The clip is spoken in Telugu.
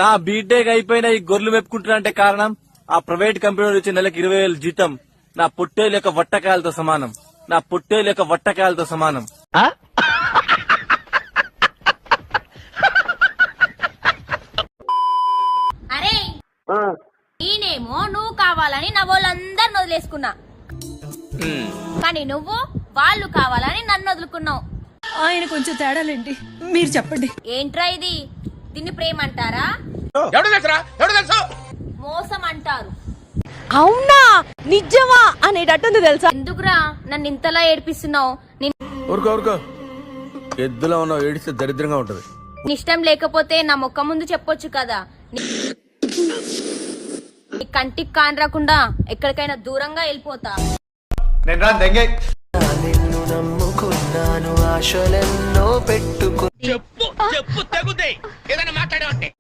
నా బీటెక్ అయిపోయిన ఈ గొర్రెలు మెప్పుకుంటున్నా అంటే కారణం ఆ ప్రైవేట్ కంపెనీలో వచ్చే నెలకు 20,000 జీతం నా పొట్టేలు యొక్క వట్టకాయలతో సమానం. నా పొట్టేలు యొక్క వట్టకాయలతో సమానం. అరే నేనేమో నువ్వు కావాలని నా వాళ్ళందరిని వదిలేసుకున్నా, కానీ నువ్వు వాళ్ళు కావాలని నన్ను వదులుకున్నావు. ఆయన కొంచెం తేడాలేంటి మీరు చెప్పండి. ఏంట్రా ఇది? దీన్ని ప్రేమ అంటారా? మోసం అంటారు. అవునా నిజమా అనేటట్టుంది తెలుసా? ఎందుకురా నన్ను ఇంతలా ఏడిపిస్తున్నావు? ఊరుకో ఎద్దులో ఉన్న ఏడిస్తే దరిద్రంగా ఉంటది. ఇష్టం లేకపోతే నా ముఖం ముందు చెప్పొచ్చు కదా. నీ కంటికి కాని రాకుండా ఎక్కడికైనా దూరంగా వెళ్ళిపోతా. నిన్ను నమ్ముకున్నాను, ఆశలెన్నో పెట్టుకు. చెప్పు తెగుదే ఏదైనా మాట్లాడే